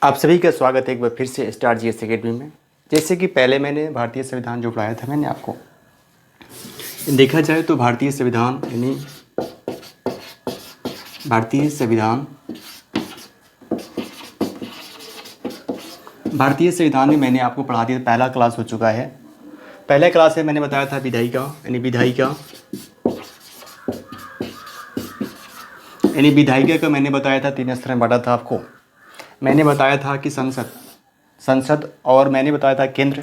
आप सभी का स्वागत है एक बार फिर से स्टार जीएस एकेडमी में। जैसे कि पहले मैंने भारतीय संविधान जो पढ़ाया था मैंने आपको, देखा जाए तो भारतीय संविधान यानी भारतीय संविधान में मैंने आपको पढ़ा दिया। पहला क्लास हो चुका है। पहले क्लास में मैंने बताया था विधायिका का मैंने बताया था 3 स्तर में बांटा था आपको। मैंने बताया था कि संसद और मैंने बताया था केंद्र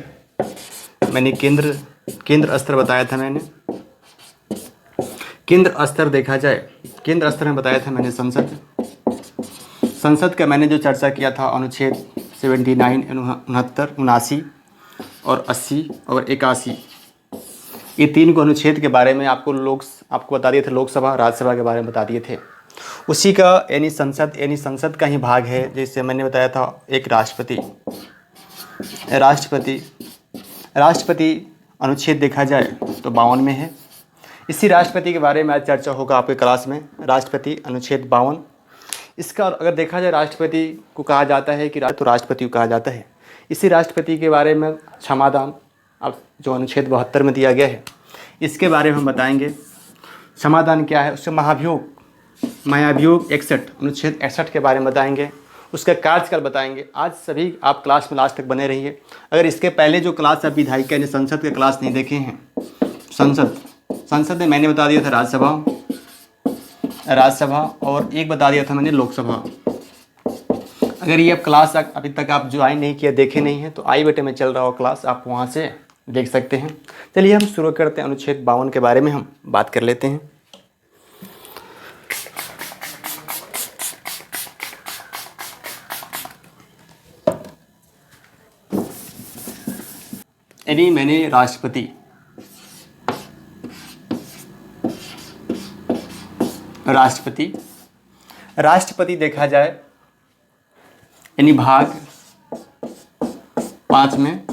स्तर बताया था मैंने। केंद्र स्तर देखा जाए, केंद्र स्तर में बताया था मैंने संसद का मैंने जो चर्चा किया था अनुच्छेद 79, 69, 79 और 80 और 81, ये 3 को अनुच्छेद के बारे में आपको बता दिए थे। लोकसभा राज्यसभा के बारे में बता दिए थे। उसी का यानी संसद का ही भाग है। जैसे मैंने बताया था एक राष्ट्रपति अनुच्छेद देखा जाए तो 52 में है। इसी राष्ट्रपति के बारे में आज चर्चा होगा आपके क्लास में। राष्ट्रपति अनुच्छेद 52, इसका अगर देखा जाए राष्ट्रपति को कहा जाता है कि राष्ट्रपति को कहा जाता है। इसी राष्ट्रपति के बारे में क्षमादान अब जो अनुच्छेद 72 में दिया गया है, इसके बारे में हम बताएंगे। क्षमादान क्या है, उससे महाभियोग 61 अनुच्छेद 61 के बारे में बताएंगे। उसका कार्यकाल बताएंगे। आज सभी आप क्लास में लास्ट तक बने रहिए। अगर इसके पहले जो क्लास आप विधायिका यानी संसद के क्लास नहीं देखे हैं, संसद में मैंने बता दिया था राज्यसभा और एक बता दिया था मैंने लोकसभा। अगर ये क्लास अभी तक आप ज्वाइन नहीं किया, देखे नहीं हैं, तो आई बटन में चल रहा हो क्लास, आप वहाँ से देख सकते हैं। चलिए हम शुरू करते हैं। अनुच्छेद 52 के बारे में हम बात कर लेते हैं। यानी मैंने राष्ट्रपति देखा जाए यानी भाग 5 में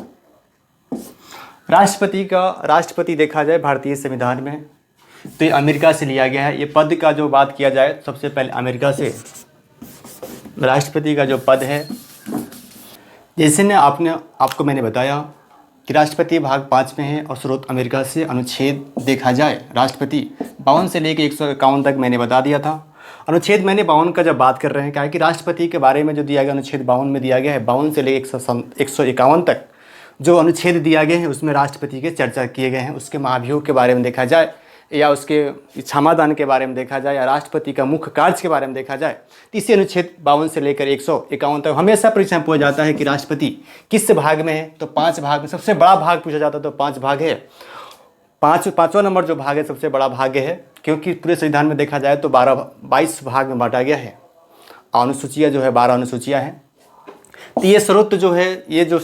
राष्ट्रपति देखा जाए भारतीय संविधान में तो ये अमेरिका से लिया गया है। ये पद का जो बात किया जाए सबसे पहले अमेरिका से राष्ट्रपति का जो पद है, जैसे ने आपको मैंने बताया कि राष्ट्रपति भाग 5 में है और स्रोत अमेरिका से। अनुच्छेद देखा जाए राष्ट्रपति 52 से लेकर 151 तक मैंने बता दिया था। अनुच्छेद मैंने 52 का जब बात कर रहे हैं, क्या है कि राष्ट्रपति के बारे में जो दिया गया अनुच्छेद 52 में दिया गया है, 52 से लेकर 151 तक जो अनुच्छेद दिया गया है उसमें राष्ट्रपति के चर्चा किए गए हैं। उसके महाभियोग के बारे में देखा जाए या उसके क्षमादान के बारे में देखा जाए या राष्ट्रपति का मुख्य कार्य के बारे में देखा जाए, तो इसी अनुच्छेद 52 से लेकर 151 तक हमेशा परीक्षा में पूछा जाता है कि राष्ट्रपति किस भाग में है। तो 5 भाग में सबसे बड़ा भाग पूछा जाता है, तो 5 भाग है। पाँचवा नंबर जो भाग है सबसे बड़ा भाग है, क्योंकि पूरे संविधान में देखा जाए तो 22 भाग में बांटा गया है। अनुसूचियाँ जो है 12 अनुसूचियाँ हैं। तो ये स्रोत जो है, ये जो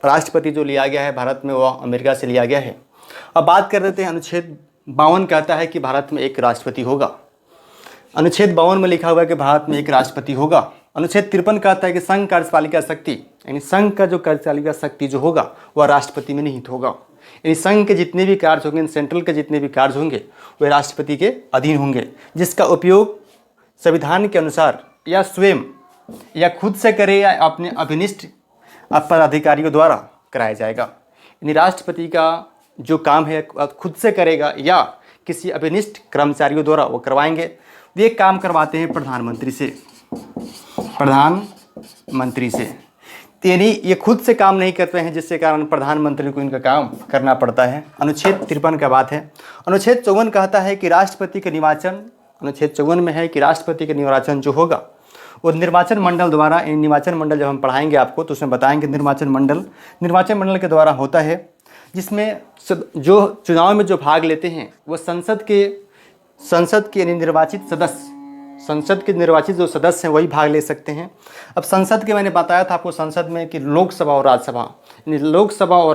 राष्ट्रपति जो लिया गया है भारत में, वह अमेरिका से लिया गया है। अब बात कर लेते हैं। अनुच्छेद 52 कहता है कि भारत में एक राष्ट्रपति होगा। अनुच्छेद 52 में लिखा हुआ है कि भारत में एक राष्ट्रपति होगा। अनुच्छेद 53 कहता है कि संघ कार्यपालिका शक्ति यानी संघ का जो कार्यपालिका शक्ति जो होगा वह राष्ट्रपति में निहित होगा। यानी संघ के जितने भी कार्य होंगे, सेंट्रल के जितने भी कार्य होंगे वे राष्ट्रपति के अधीन होंगे, जिसका उपयोग संविधान के अनुसार या स्वयं या खुद से करे या अपने अभिनिष्ट पदाधिकारियों द्वारा कराया जाएगा। यानी राष्ट्रपति का जो काम है खुद से करेगा या किसी अभिनिष्ठ कर्मचारियों द्वारा वो करवाएंगे। ये काम करवाते हैं प्रधानमंत्री से। यानी ये खुद से काम नहीं करते हैं, जिससे कारण प्रधानमंत्री को इनका काम करना पड़ता है। अनुच्छेद 53 का बात है। अनुच्छेद 54 कहता है कि राष्ट्रपति के निर्वाचन, अनुच्छेद 54 में है कि राष्ट्रपति के निर्वाचन जो होगा वो निर्वाचन मंडल द्वारा, निर्वाचन मंडल जब हम पढ़ाएंगे आपको तो उसमें बताएंगे निर्वाचन मंडल के द्वारा होता है, जिसमें जो चुनाव में जो भाग लेते हैं वो संसद के निर्वाचित सदस्य, संसद के निर्वाचित जो सदस्य हैं वही भाग ले सकते हैं। अब संसद के मैंने बताया था आपको संसद में कि लोकसभा और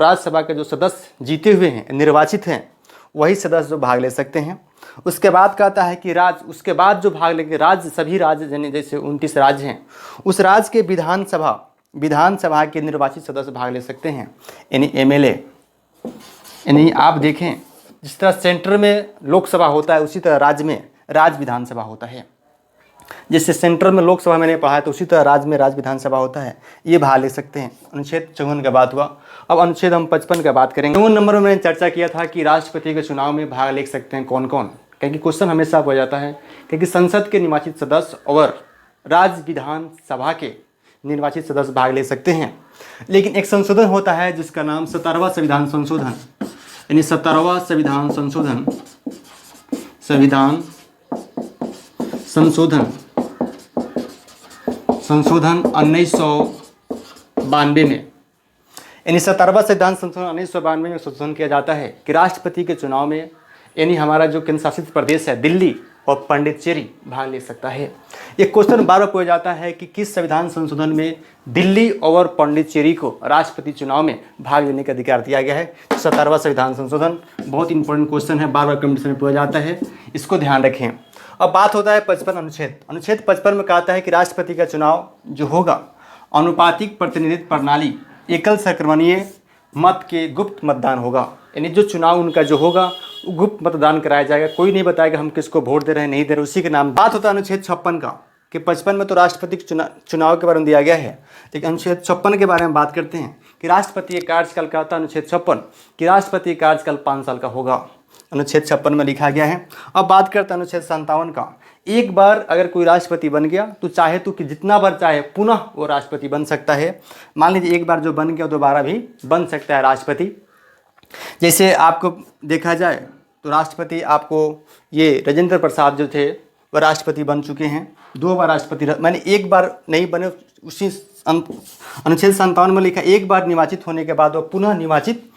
राज्यसभा के जो सदस्य जीते हुए हैं, निर्वाचित हैं, वही सदस्य जो भाग ले सकते हैं। उसके बाद कहता है कि उसके बाद जो भाग लेंगे सभी राज्य जैसे 29 राज्य हैं, उस राज्य के विधानसभा के निर्वाचित सदस्य भाग ले सकते हैं, यानी MLA। यानी आप देखें जिस तरह सेंटर में लोकसभा होता है उसी तरह राज्य में राज्य विधानसभा होता है। जैसे सेंट्रल में लोकसभा मैंने पढ़ा है तो उसी तरह राज्य में राज्य विधानसभा होता है, ये भाग ले सकते हैं। अनुच्छेद 54 का बात हुआ। अब अनुच्छेद हम 55 का बात करेंगे। 54 नंबर में मैंने चर्चा किया था कि राष्ट्रपति के चुनाव में भाग ले सकते हैं कौन कौन, क्योंकि क्वेश्चन हमेशा हो जाता है क्योंकि संसद के निर्वाचित सदस्य और राज्य विधानसभा के निर्वाचित सदस्य भाग ले सकते हैं। लेकिन एक संशोधन होता है जिसका नाम 17वां संविधान संशोधन, यानी 17वां संविधान संशोधन, संविधान संशोधन 1992 में, यानी 17वां संविधान संशोधन 1992 में संशोधन किया जाता है कि राष्ट्रपति के चुनाव में यानी हमारा जो केंद्र शासित प्रदेश है दिल्ली और पांडिचेरी भाग ले सकता है। ये क्वेश्चन बार बार पूछा जाता है कि किस संविधान संशोधन में दिल्ली और पांडिचेरी को राष्ट्रपति चुनाव में भाग लेने का अधिकार दिया गया है। 17वां संविधान संशोधन बहुत इंपॉर्टेंट क्वेश्चन है, बार बार कमेंट में पूछा जाता है, इसको ध्यान रखें। अब बात होता है 55 अनुच्छेद। अनुच्छेद 55 में कहता है कि राष्ट्रपति का चुनाव जो होगा अनुपातिक प्रतिनिधित्व प्रणाली एकल संक्रमणीय मत के गुप्त मतदान होगा, यानी जो चुनाव उनका जो होगा वो गुप्त मतदान कराया जाएगा, कोई नहीं बताएगा हम किसको वोट दे रहे हैं नहीं दे रहे, उसी के नाम। बात होता है अनुच्छेद 56 का कि 55 में तो राष्ट्रपति के चुनाव के बारे में दिया गया है, लेकिन अनुच्छेद 56 के बारे में बात करते हैं कि राष्ट्रपति का कार्यकाल का होता है अनुच्छेद 56 कि राष्ट्रपति का कार्यकाल 5 साल का होगा, अनुच्छेद 56 में लिखा गया है। अब बात करते हैं अनुच्छेद 57 का। एक बार अगर कोई राष्ट्रपति बन गया तो चाहे तो कि जितना बार चाहे पुनः वो राष्ट्रपति बन सकता है। मान लीजिए एक बार जो बन गया दोबारा भी बन सकता है राष्ट्रपति। जैसे आपको देखा जाए तो राष्ट्रपति आपको ये राजेंद्र प्रसाद जो थे वह राष्ट्रपति बन चुके हैं, 2 बार राष्ट्रपति मैंने एक बार नहीं बने। उसी अनुच्छेद 57 में लिखा एक बार निर्वाचित होने के बाद वो पुनः निर्वाचित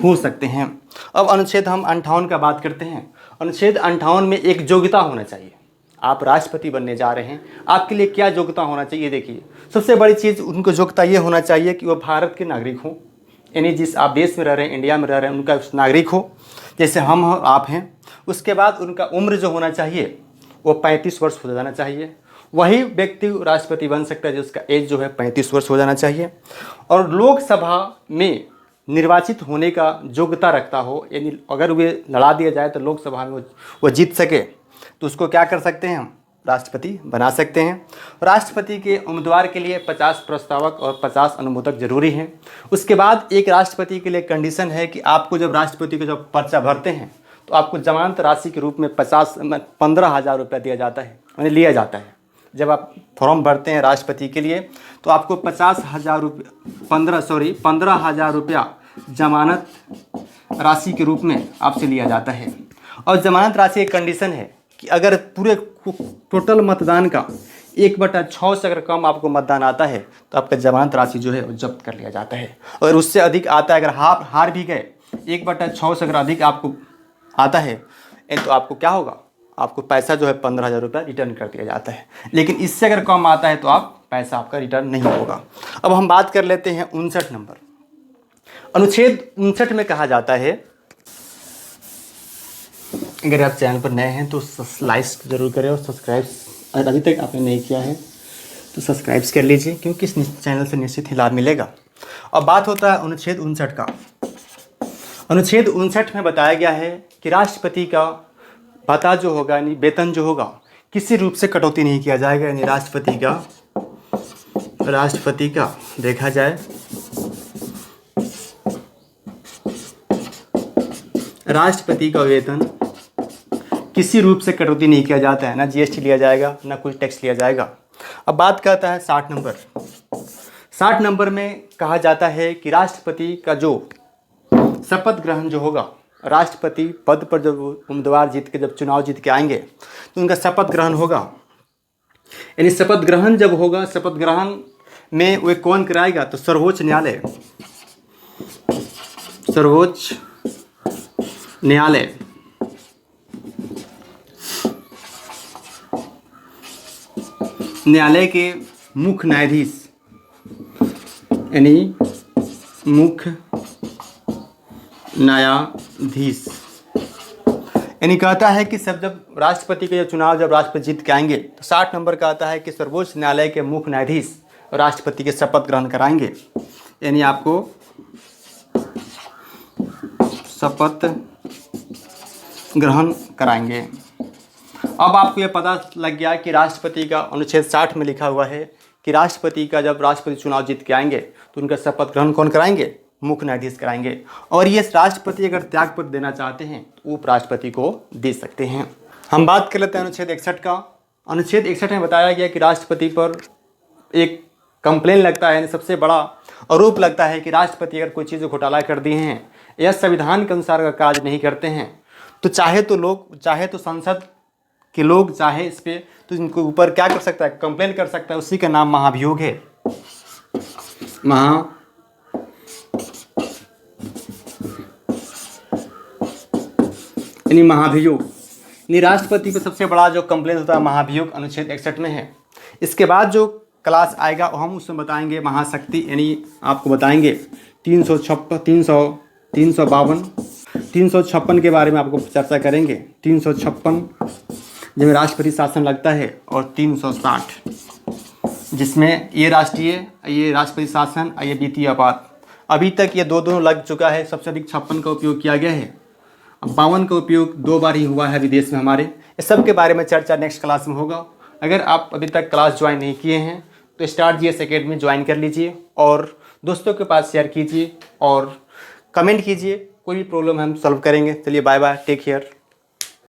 हो सकते हैं। अब अनुच्छेद हम 58 का बात करते हैं। अनुच्छेद 58 में एक योग्यता होना चाहिए, आप राष्ट्रपति बनने जा रहे हैं, आपके लिए क्या योग्यता होना चाहिए। देखिए सबसे बड़ी चीज़ उनको योग्यता ये होना चाहिए कि वो भारत के नागरिक हों, यानी जिस आप देश में रह रहे हैं, इंडिया में रह रहे हैं, उनका नागरिक हो, जैसे हम हो आप हैं। उसके बाद उनका उम्र जो होना चाहिए वो 35 वर्ष हो जाना चाहिए, वही व्यक्ति राष्ट्रपति बन सकता है जिसका एज जो है 35 वर्ष हो जाना चाहिए। और लोकसभा में निर्वाचित होने का योग्यता रखता हो, यानी अगर वे लड़ा दिया जाए तो लोकसभा में वो जीत सके तो उसको क्या कर सकते हैं हम राष्ट्रपति बना सकते हैं। राष्ट्रपति के उम्मीदवार के लिए 50 प्रस्तावक और 50 अनुमोदक जरूरी हैं। उसके बाद एक राष्ट्रपति के लिए कंडीशन है कि आपको जब राष्ट्रपति को जब पर्चा भरते हैं तो आपको जमानत राशि के रूप में 15,000 रुपया दिया जाता है, यानी लिया जाता है। जब आप फॉर्म भरते हैं राष्ट्रपति के लिए तो आपको 15,000 रुपया जमानत राशि के रूप में आपसे लिया जाता है। और जमानत राशि एक कंडीशन है कि अगर पूरे टोटल मतदान का 1/6 से अगर कम आपको मतदान आता है तो आपका जमानत राशि जो है वो जब्त कर लिया जाता है। अगर उससे अधिक आता है, अगर हार भी गए 1/6 से अगर अधिक आपको आता है तो आपको क्या होगा, आपको पैसा जो है 15,000 रुपया रिटर्न कर दिया जाता है। लेकिन इससे अगर कम आता है तो पैसा आपका रिटर्न नहीं होगा। अब हम बात कर लेते हैं 59 नंबर। अनुच्छेद 59 में कहा जाता है, अगर आप चैनल पर नए हैं तो लाइक जरूर करें और सब्सक्राइब अगर अभी तक आपने नहीं किया है तो सब्सक्राइब कर लीजिए, क्योंकि इस चैनल से निश्चित ही लाभ मिलेगा। अब बात होता है अनुच्छेद 59 का। अनुच्छेद 59 में बताया गया है कि राष्ट्रपति का भत्ता जो होगा यानी वेतन जो होगा किसी रूप से कटौती नहीं किया जाएगा, यानी राष्ट्रपति का देखा जाए राष्ट्रपति का वेतन किसी रूप से कटौती नहीं किया जाता है, ना जीएसटी लिया जाएगा ना कोई टैक्स लिया जाएगा। अब बात करता है 60 नंबर। 60 नंबर में कहा जाता है कि राष्ट्रपति का जो शपथ ग्रहण जो होगा, राष्ट्रपति पद पर जब उम्मीदवार जीत के जब चुनाव जीत के आएंगे तो उनका शपथ ग्रहण होगा। यानी शपथ ग्रहण जब होगा, शपथ ग्रहण में वे कौन कराएगा तो सर्वोच्च न्यायालय के मुख्य न्यायाधीश, यानी मुख्य न्यायाधीश, यानी कहता है कि सब जब राष्ट्रपति के चुनाव जब राष्ट्रपति जीत के आएंगे तो 60 नंबर का आता है कि सर्वोच्च न्यायालय के मुख्य न्यायाधीश राष्ट्रपति के शपथ ग्रहण कराएंगे, यानी आपको शपथ ग्रहण कराएंगे। अब आपको ये पता लग गया कि राष्ट्रपति का अनुच्छेद 60 में लिखा हुआ है कि राष्ट्रपति का जब राष्ट्रपति चुनाव जीत के आएंगे तो उनका शपथ ग्रहण कौन कराएंगे? मुख्य न्यायाधीश कराएंगे। और ये राष्ट्रपति अगर त्यागपत्र देना चाहते हैं तो उपराष्ट्रपति को दे सकते हैं। हम बात कर लेते हैं अनुच्छेद 61 का। अनुच्छेद 61 में बताया गया कि राष्ट्रपति पर एक कंप्लेन लगता है, सबसे बड़ा आरोप लगता है कि राष्ट्रपति अगर कोई चीज़ घोटाला कर दिए हैं या संविधान के अनुसार अगर कार्य नहीं करते हैं तो चाहे तो संसद के लोग चाहे इस पे तो इनको ऊपर क्या कर सकता है? कंप्लेन कर सकता है। उसी का नाम महाभियोग है। महाभियोग यानी राष्ट्रपति पे सबसे बड़ा जो कंप्लेन होता है महाभियोग अनुच्छेद 61 में है। इसके बाद जो क्लास आएगा हम उसमें बताएंगे महाशक्ति, यानी आपको बताएंगे 356 के बारे में आपको चर्चा करेंगे। 356 जिसमें राष्ट्रपति शासन लगता है और 360 जिसमें ये राष्ट्रपति शासन, ये वित्तीय आपात। अभी तक ये दोनों लग चुका है। सबसे अधिक 56 का उपयोग किया गया है। 52 का उपयोग 2 बार ही हुआ है विदेश में हमारे। इस सब के बारे में चर्चा नेक्स्ट क्लास में होगा। अगर आप अभी तक क्लास ज्वाइन नहीं किए हैं तो स्टार्ट जीएस एकेडमी ज्वाइन कर लीजिए और दोस्तों के पास शेयर कीजिए और कमेंट कीजिए। कोई भी प्रॉब्लम हम सॉल्व करेंगे। चलिए बाय बाय, टेक केयर।